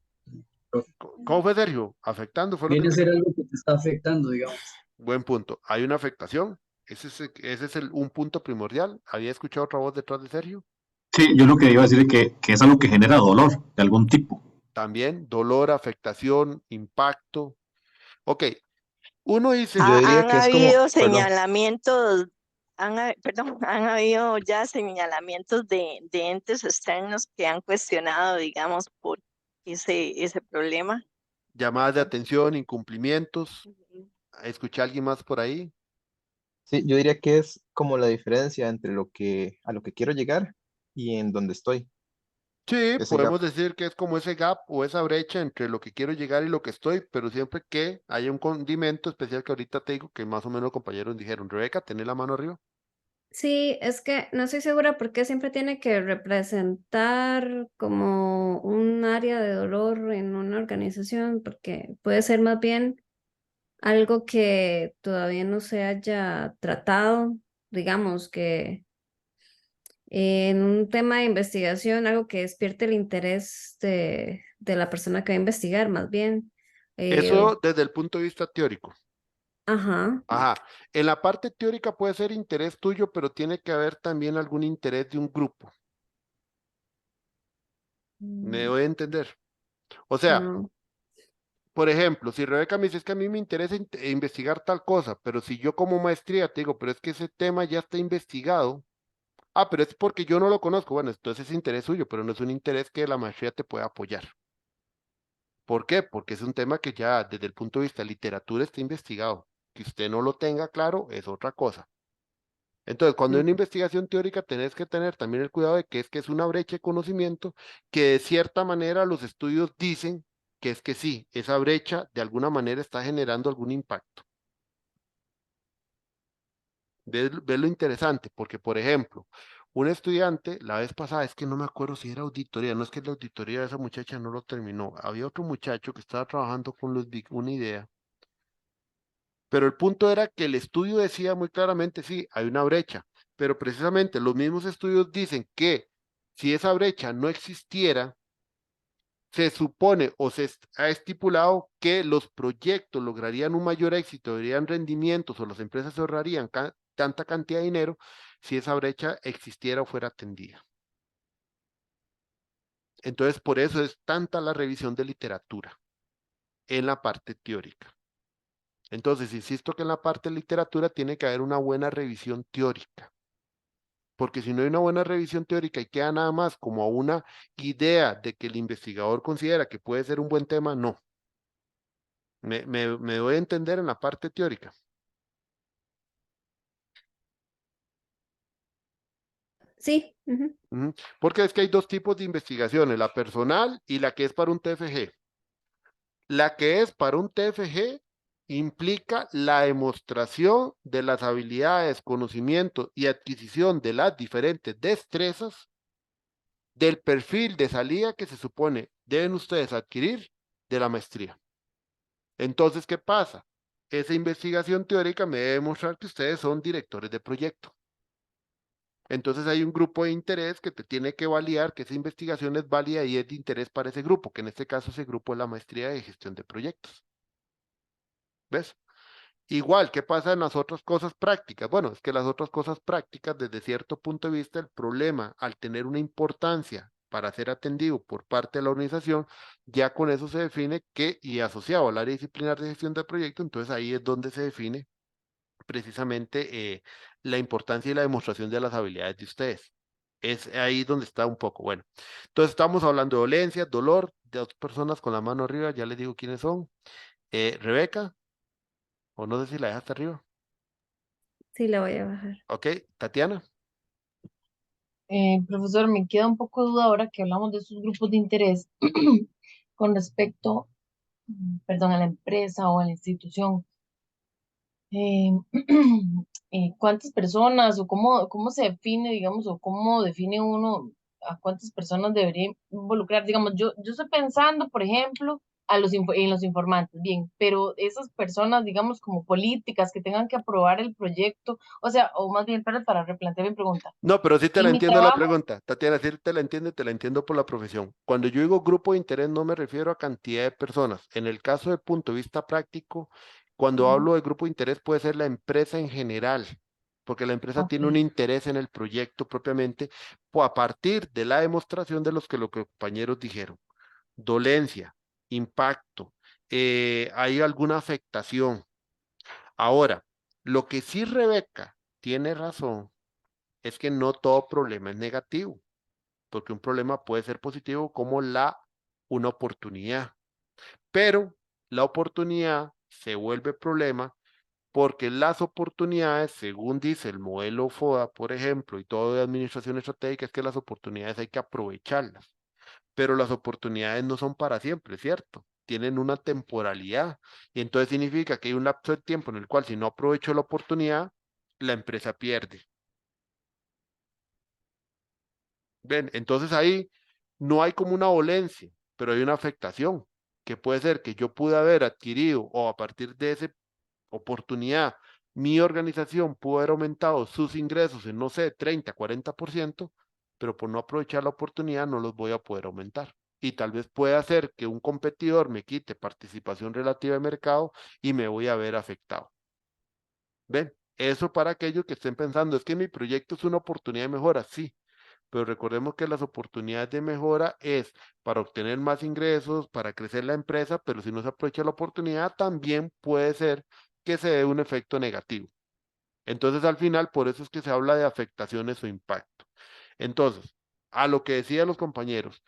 profe. ¿Cómo fue, Sergio? ¿Afectando? Fue lo que Viene a te... ser algo que te está afectando, digamos. Buen punto. Hay una afectación. Ese es un punto primordial. ¿Había escuchado otra voz detrás de Sergio? Sí, yo lo que iba a decir es que es algo que genera dolor de algún tipo. También, dolor, afectación, impacto. Ok, uno dice, Yo diría Han que es como, habido perdón, señalamientos, perdón, han habido ya señalamientos de entes externos que han cuestionado, digamos, por ese problema. llamadas de atención, incumplimientos. ¿Escuché a alguien más por ahí? sí, yo diría que es como la diferencia entre a lo que quiero llegar y en donde estoy, Sí, ese gap. podemos decir que es como ese gap o esa brecha entre lo que quiero llegar y lo que estoy, pero siempre que haya un condimento especial que ahorita te digo que más o menos los compañeros dijeron. Rebeca, tenés la mano arriba. Sí, es que no estoy segura por qué siempre tiene que representar como un área de dolor en una organización, porque puede ser más bien algo que todavía no se haya tratado, digamos que en un tema de investigación, algo que despierte el interés de la persona que va a investigar, más bien. Eh, Eso desde el punto de vista teórico. ajá. Ajá. En la parte teórica puede ser interés tuyo, pero tiene que haber también algún interés de un grupo. ¿Me Mm, doy a entender? O sea, no. por ejemplo, si Rebeca me dice es que a mí me interesa investigar tal cosa, pero si yo como maestría te digo, pero es que ese tema ya está investigado. Ah, pero es porque yo no lo conozco. Bueno, entonces es interés suyo, pero no es un interés que la maestría te pueda apoyar. ¿Por qué? Porque es un tema que ya desde el punto de vista de literatura está investigado. Que usted no lo tenga claro es otra cosa. Entonces, cuando hay una investigación teórica, tenés que tener también el cuidado de que es una brecha de conocimiento que de cierta manera los estudios dicen que es que sí, esa brecha de alguna manera está generando algún impacto. ¿Ves lo interesante? Porque, por ejemplo, un estudiante, la vez pasada, es que no me acuerdo si era auditoría, no es que la auditoría de esa muchacha no lo terminó. Había otro muchacho que estaba trabajando con Ludwig una idea, pero el punto era que el estudio decía muy claramente, sí, hay una brecha, pero precisamente los mismos estudios dicen que si esa brecha no existiera, se supone o ha estipulado que los proyectos lograrían un mayor éxito, darían rendimientos o las empresas se ahorrarían tanta cantidad de dinero si esa brecha existiera o fuera atendida. Entonces, por eso es tanta la revisión de literatura en la parte teórica. Entonces, insisto que en la parte de literatura tiene que haber una buena revisión teórica, porque si no hay una buena revisión teórica y queda nada más como una idea de que el investigador considera que puede ser un buen tema, no. Me doy a entender en la parte teórica. Sí. Ujú. Ujú. Porque es que hay dos tipos de investigaciones, la personal y la que es para un TFG. La que es para un TFG implica la demostración de las habilidades, conocimientos y adquisición de las diferentes destrezas del perfil de salida que se supone deben ustedes adquirir de la maestría. Entonces, ¿qué pasa? Esa investigación teórica me debe demostrar que ustedes son directores de proyecto. Entonces hay un grupo de interés que te tiene que validar que esa investigación es válida y es de interés para ese grupo, que en este caso ese grupo es la maestría de gestión de proyectos. ¿Ves? Igual, ¿qué pasa en las otras cosas prácticas? Bueno, es que las otras cosas prácticas, desde cierto punto de vista, el problema, al tener una importancia para ser atendido por parte de la organización, ya con eso se define que, y asociado al área disciplinar de gestión de proyectos, entonces ahí es donde se define precisamente la importancia y la demostración de las habilidades de ustedes. Es ahí donde está un poco. Bueno, entonces estamos hablando de dolencia, dolor, de dos personas con la mano arriba, ya les digo quiénes son. Rebeca, o no sé si la dejaste arriba. Sí, la voy a bajar. Ok, Tatiana. Profesor, me queda un poco de duda ahora que hablamos de esos grupos de interés con respecto, perdón, a la empresa o a la institución. Eh, ¿Cuántas personas o cómo se define, digamos, o cómo define uno a cuántas personas debería involucrar? Digamos, yo estoy pensando, por ejemplo, en los informantes, bien, pero esas personas, digamos, como políticas que tengan que aprobar el proyecto, o sea, o más bien, para replantear mi pregunta. No, pero sí te la En mi entiendo la trabajo, pregunta. Tatiana, sí te la entiendo por la profesión. Cuando yo digo grupo de interés no me refiero a cantidad de personas. En el caso de punto de vista práctico, cuando ujú, hablo de grupo de interés puede ser la empresa en general, porque la empresa ok, tiene un interés en el proyecto propiamente, a partir de la demostración de los que los compañeros dijeron. Dolencia, impacto, hay alguna afectación. Ahora, lo que sí Rebeca tiene razón es que no todo problema es negativo, porque un problema puede ser positivo como una oportunidad, pero la oportunidad se vuelve problema porque las oportunidades, según dice el modelo FODA, por ejemplo, y todo de administración estratégica, es que las oportunidades hay que aprovecharlas, pero las oportunidades no son para siempre, ¿cierto? Tienen una temporalidad y entonces significa que hay un lapso de tiempo en el cual si no aprovecho la oportunidad, la empresa pierde. ¿Ven? Entonces ahí no hay como una dolencia, pero hay una afectación, que puede ser que yo pude haber adquirido o a partir de esa oportunidad, mi organización pudo haber aumentado sus ingresos en, no sé, 30, 40%, pero por no aprovechar la oportunidad no los voy a poder aumentar. Y tal vez pueda hacer que un competidor me quite participación relativa de mercado y me voy a ver afectado. ¿Ven? Eso para aquellos que estén pensando, es que mi proyecto es una oportunidad de mejora, sí, pero recordemos que las oportunidades de mejora es para obtener más ingresos, para crecer la empresa, pero si no se aprovecha la oportunidad, también puede ser que se dé un efecto negativo. Entonces, al final, por eso es que se habla de afectaciones o impacto. Entonces, a lo que decían los compañeros,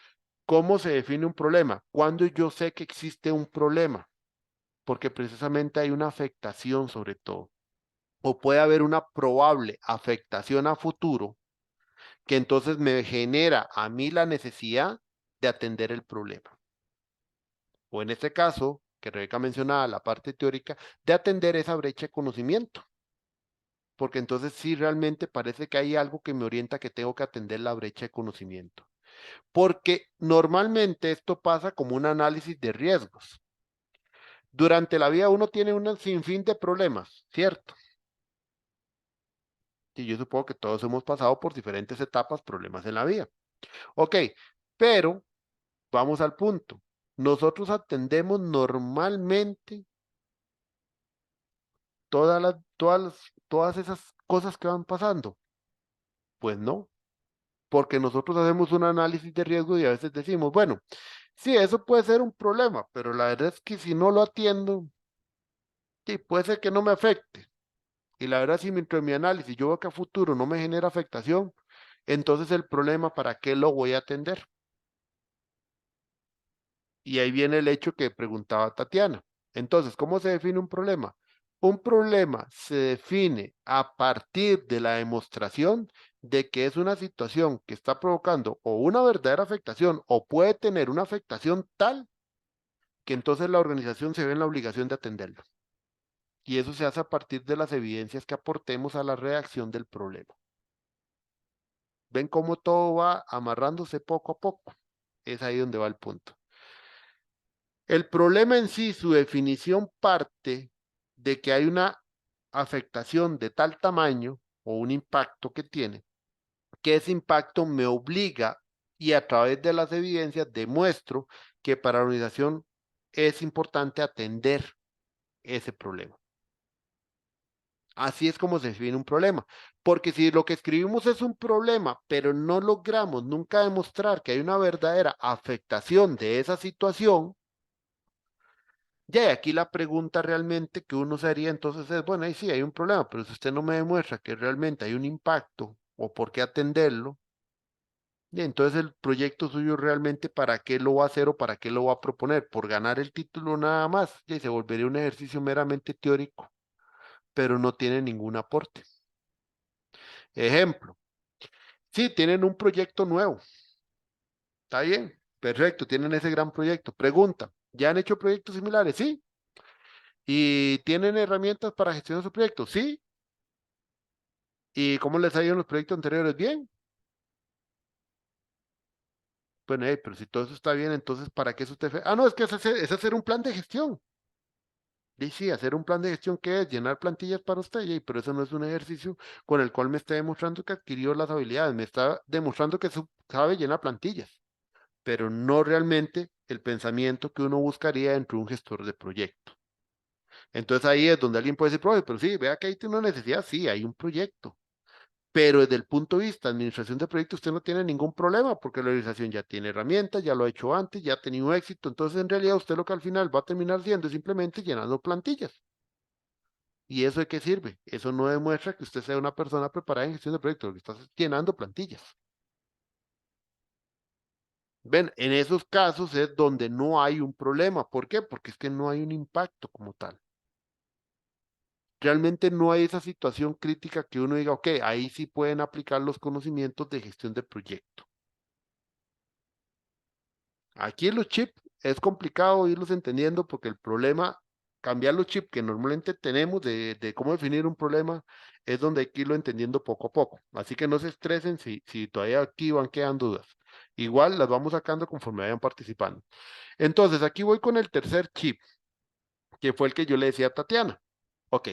¿cómo se define un problema? Cuando yo sé que existe un problema, porque precisamente hay una afectación sobre todo, o puede haber una probable afectación a futuro que entonces me genera a mí la necesidad de atender el problema. O en este caso, que Rebeca mencionaba, la parte teórica, de atender esa brecha de conocimiento. Porque entonces sí realmente parece que hay algo que me orienta que tengo que atender la brecha de conocimiento. Porque normalmente esto pasa como un análisis de riesgos. Durante la vida uno tiene un sinfín de problemas, ¿cierto? Y yo supongo que todos hemos pasado por diferentes etapas, problemas en la vida. Ok, pero vamos al punto. Nosotros atendemos normalmente todas esas cosas que van pasando. Pues no, porque nosotros hacemos un análisis de riesgo y a veces decimos, bueno, sí, eso puede ser un problema, pero la verdad es que si no lo atiendo, sí, puede ser que no me afecte. Y la verdad, si mientras mi análisis yo veo que a futuro no me genera afectación, entonces el problema, ¿para qué lo voy a atender? Y ahí viene el hecho que preguntaba Tatiana. Entonces, ¿cómo se define un problema? Un problema se define a partir de la demostración de que es una situación que está provocando o una verdadera afectación o puede tener una afectación tal que entonces la organización se ve en la obligación de atenderlo. Y eso se hace a partir de las evidencias que aportemos a la redacción del problema. ¿Ven cómo todo va amarrándose poco a poco? Es ahí donde va el punto. El problema en sí, su definición parte de que hay una afectación de tal tamaño o un impacto que tiene, que ese impacto me obliga y a través de las evidencias demuestro que para la organización es importante atender ese problema. Así es como se define un problema. Porque si lo que escribimos es un problema, pero no logramos nunca demostrar que hay una verdadera afectación de esa situación, ya y aquí la pregunta realmente que uno se haría entonces es, bueno, ahí sí hay un problema, pero si usted no me demuestra que realmente hay un impacto o por qué atenderlo, y entonces el proyecto suyo realmente para qué lo va a hacer o para qué lo va a proponer, por ganar el título nada más, y se volvería un ejercicio meramente teórico, pero no tiene ningún aporte. Ejemplo, sí, tienen un proyecto nuevo, está bien, perfecto, tienen ese gran proyecto. Pregunta, ¿ya han hecho proyectos similares? Sí. ¿Y tienen herramientas para gestionar su proyecto? Sí. ¿Y cómo les ha ido en los proyectos anteriores? Bien. Bueno, pero si todo eso está bien, entonces, ¿para qué es usted? Ah, no, es que es hacer un plan de gestión. Y sí, hacer un plan de gestión que es llenar plantillas para usted, pero eso no es un ejercicio con el cual me está demostrando que adquirió las habilidades, me está demostrando que sabe llenar plantillas, pero no realmente el pensamiento que uno buscaría dentro de un gestor de proyecto. Entonces ahí es donde alguien puede decir, "Profe, pero sí, vea que ahí tiene una necesidad, sí, hay un proyecto, pero desde el punto de vista de administración de proyectos usted no tiene ningún problema porque la organización ya tiene herramientas, ya lo ha hecho antes, ya ha tenido éxito, entonces en realidad usted lo que al final va a terminar siendo es simplemente llenando plantillas. ¿Y eso de qué sirve? Eso no demuestra que usted sea una persona preparada en gestión de proyectos, lo que está es llenando plantillas. Ven, en esos casos es donde no hay un problema. ¿Por qué? Porque es que no hay un impacto como tal. Realmente no hay esa situación crítica que uno diga, ok, ahí sí pueden aplicar los conocimientos de gestión de proyecto. Aquí en los chips es complicado irlos entendiendo porque el problema, cambiar los chips que normalmente tenemos de cómo definir un problema, es donde hay que irlo entendiendo poco a poco. Así que no se estresen si todavía aquí van quedando dudas. Igual las vamos sacando conforme vayan participando. Entonces, aquí voy con el tercer chip, que fue el que yo le decía a Tatiana. Ok,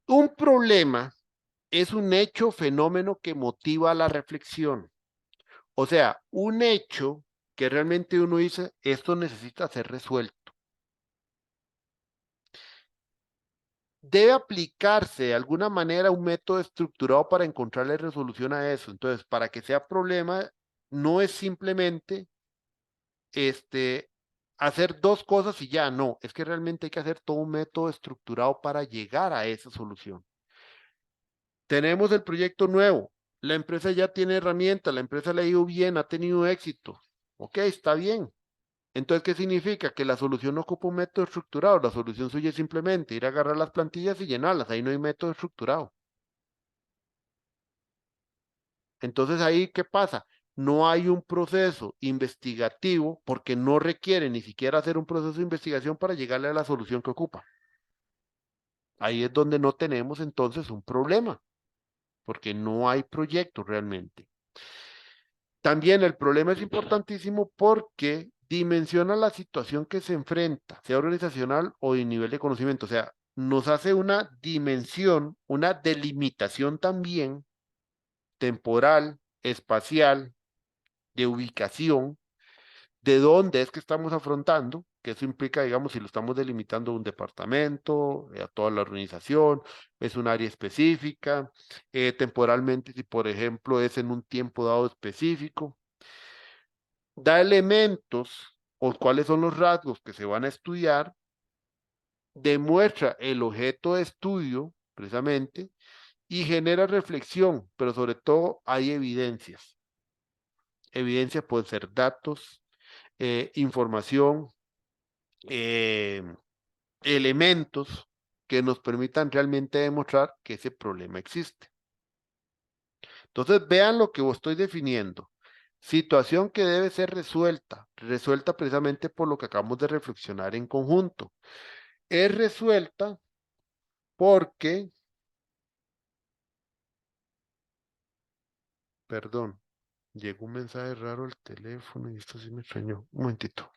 un problema es un hecho, fenómeno que motiva la reflexión. O sea, un hecho que realmente uno dice, esto necesita ser resuelto. Debe aplicarse de alguna manera un método estructurado para encontrarle resolución a eso. Entonces, para que sea problema, no es simplemente hacer dos cosas y ya, no, es que realmente hay que hacer todo un método estructurado para llegar a esa solución. Tenemos el proyecto nuevo, la empresa ya tiene herramientas, la empresa le ha ido bien, ha tenido éxito. Ok, está bien. Entonces, ¿qué significa? Que la solución no ocupa un método estructurado, la solución suya es simplemente ir a agarrar las plantillas y llenarlas, ahí no hay método estructurado. Entonces, ahí, ¿qué pasa? No hay un proceso investigativo porque no requiere ni siquiera hacer un proceso de investigación para llegarle a la solución que ocupa. Ahí es donde no tenemos entonces un problema, porque no hay proyecto realmente. También el problema es importantísimo porque dimensiona la situación que se enfrenta, sea organizacional o de nivel de conocimiento. O sea, nos hace una dimensión, una delimitación también temporal, espacial, de ubicación, de dónde es que estamos afrontando, que eso implica, digamos, si lo estamos delimitando a un departamento, a toda la organización, es un área específica, temporalmente, si por ejemplo es en un tiempo dado específico. Da elementos o cuáles son los rasgos que se van a estudiar, demuestra el objeto de estudio, precisamente, y genera reflexión, pero sobre todo hay evidencias. Evidencia pueden ser datos, información, eh, elementos que nos permitan realmente demostrar que ese problema existe. Entonces, vean lo que os estoy definiendo. Situación que debe ser resuelta precisamente por lo que acabamos de reflexionar en conjunto. Es resuelta porque, perdón, llegó un mensaje raro al teléfono y esto sí me extrañó. Un momentito.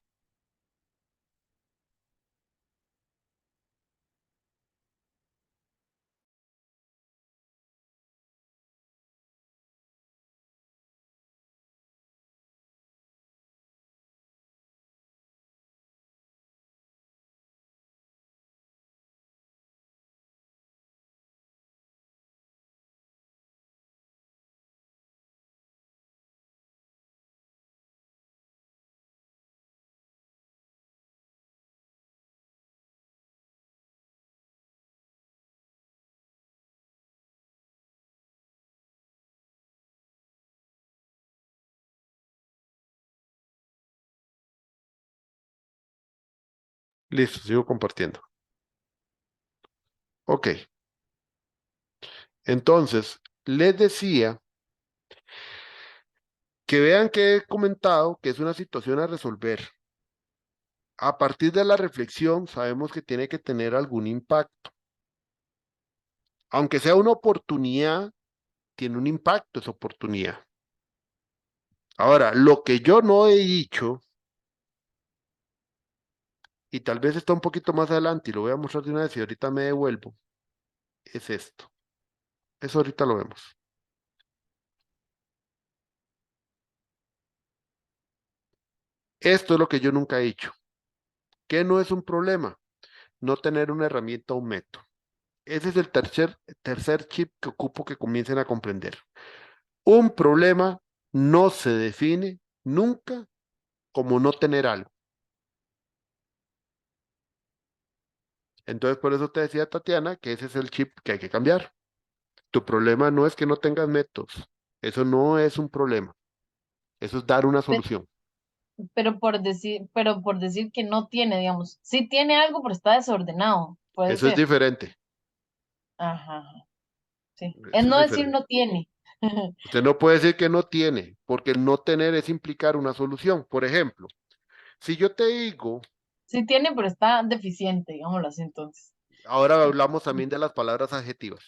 Listo, sigo compartiendo. Ok. Entonces, les decía que vean que he comentado que es una situación a resolver. A partir de la reflexión, sabemos que tiene que tener algún impacto. Aunque sea una oportunidad, tiene un impacto esa oportunidad. Ahora, lo que yo no he dicho, y tal vez está un poquito más adelante y lo voy a mostrar de una vez y ahorita me devuelvo, es esto. Eso ahorita lo vemos. Esto es lo que yo nunca he dicho. ¿Qué no es un problema? No tener una herramienta o un método. Ese es el tercer chip que ocupo que comiencen a comprender. Un problema no se define nunca como no tener algo. Entonces, por eso te decía Tatiana que ese es el chip que hay que cambiar. Tu problema no es que no tengas métodos. Eso no es un problema. Eso es dar una Pe- solución. pero por decir que no tiene, digamos, sí tiene algo, pero está desordenado, puede Eso es ser. diferente. Ajá, ajá, sí. Es Eso es no decir diferente. no tiene. Usted no puede decir que no tiene, porque el no tener es implicar una solución. Por ejemplo, si yo te digo, Sí tiene, pero está deficiente, digámoslo así entonces. ahora hablamos también de las palabras adjetivas.